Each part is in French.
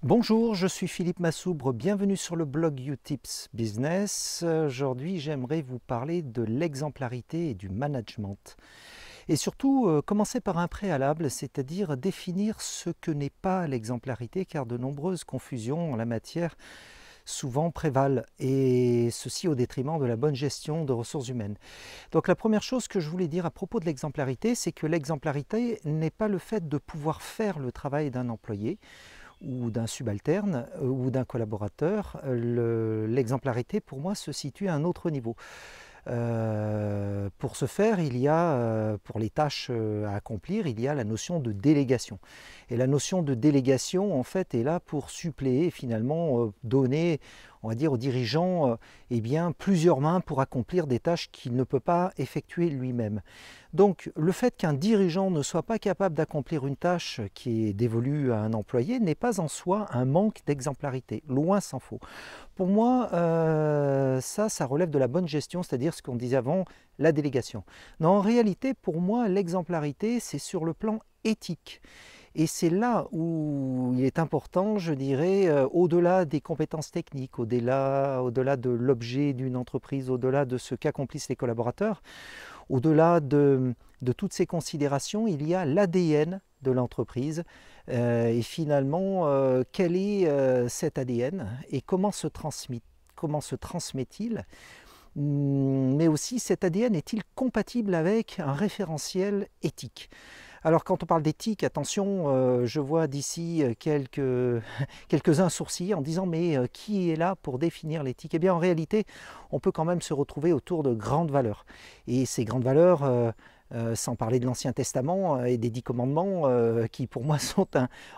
Bonjour, je suis Philippe Massoubre, bienvenue sur le blog Utips Business. Aujourd'hui, j'aimerais vous parler de l'exemplarité et du management. Et surtout, commencer par un préalable, c'est-à-dire définir ce que n'est pas l'exemplarité, car de nombreuses confusions en la matière souvent prévalent, et ceci au détriment de la bonne gestion de ressources humaines. Donc la première chose que je voulais dire à propos de l'exemplarité, c'est que l'exemplarité n'est pas le fait de pouvoir faire le travail d'un employé, ou d'un subalterne ou d'un collaborateur. L'exemplarité pour moi se situe à un autre niveau. Pour ce faire, il y a, pour les tâches à accomplir, il y a la notion de délégation. Et la notion de délégation, en fait, est là pour suppléer, finalement, donner, on va dire, aux dirigeants eh bien, plusieurs mains pour accomplir des tâches qu'il ne peut pas effectuer lui-même. Donc, le fait qu'un dirigeant ne soit pas capable d'accomplir une tâche qui est dévolue à un employé n'est pas en soi un manque d'exemplarité, loin s'en faut. Pour moi, ça relève de la bonne gestion, c'est-à-dire ce qu'on disait avant, la délégation. Non, en réalité, pour moi, l'exemplarité, c'est sur le plan éthique. Et c'est là où il est important, je dirais, au-delà des compétences techniques, au-delà de l'objet d'une entreprise, au-delà de ce qu'accomplissent les collaborateurs, au-delà de toutes ces considérations, il y a l'ADN de l'entreprise. Et finalement, quel est cet ADN et comment se transmet-il? Mais aussi, cet ADN est-il compatible avec un référentiel éthique? Alors quand on parle d'éthique, attention, je vois d'ici quelques-uns sourciller en disant mais qui est là pour définir l'éthique? Eh bien en réalité, on peut quand même se retrouver autour de grandes valeurs. Et ces grandes valeurs, sans parler de l'Ancien Testament et des 10 commandements, qui pour moi sont,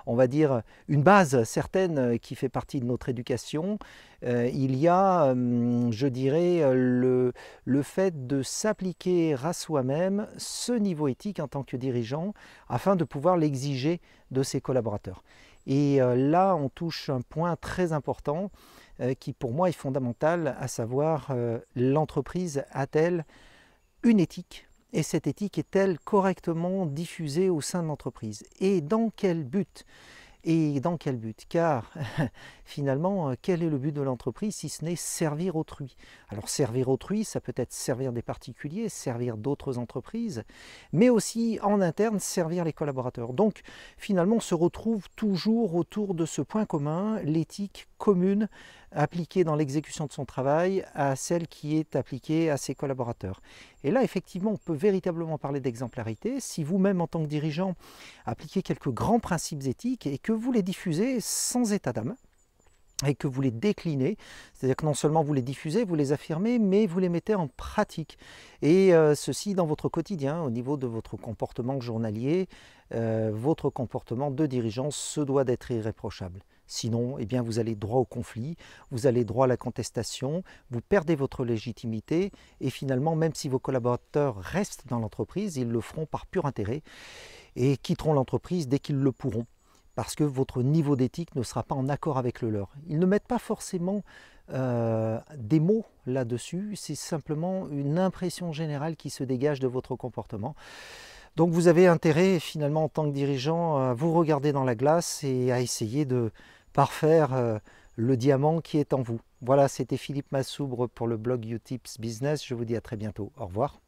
on va dire, une base certaine qui fait partie de notre éducation. Il y a, je dirais, le fait de s'appliquer à soi-même ce niveau éthique en tant que dirigeant afin de pouvoir l'exiger de ses collaborateurs. Et là, on touche un point très important qui pour moi est fondamental, à savoir l'entreprise a-t-elle une éthique? Et cette éthique est-elle correctement diffusée au sein de l'entreprise? Et dans quel but? Et dans quel but? Car finalement, quel est le but de l'entreprise si ce n'est servir autrui? Alors servir autrui, ça peut être servir des particuliers, servir d'autres entreprises, mais aussi en interne, servir les collaborateurs. Donc finalement, on se retrouve toujours autour de ce point commun, l'éthique commune appliquée dans l'exécution de son travail à celle qui est appliquée à ses collaborateurs. Et là, effectivement, on peut véritablement parler d'exemplarité si vous-même, en tant que dirigeant, appliquez quelques grands principes éthiques et que vous les diffusez sans état d'âme et que vous les déclinez, c'est-à-dire que non seulement vous les diffusez, vous les affirmez, mais vous les mettez en pratique. Et ceci dans votre quotidien, au niveau de votre comportement journalier, votre comportement de dirigeant se doit d'être irréprochable. Sinon, eh bien, vous allez droit au conflit, vous allez droit à la contestation, vous perdez votre légitimité et finalement, même si vos collaborateurs restent dans l'entreprise, ils le feront par pur intérêt et quitteront l'entreprise dès qu'ils le pourront, parce que votre niveau d'éthique ne sera pas en accord avec le leur. Ils ne mettent pas forcément des mots là-dessus, c'est simplement une impression générale qui se dégage de votre comportement. Donc vous avez intérêt finalement en tant que dirigeant à vous regarder dans la glace et à essayer de parfaire le diamant qui est en vous. Voilà, c'était Philippe Massoubre pour le blog Utips Business. Je vous dis à très bientôt. Au revoir.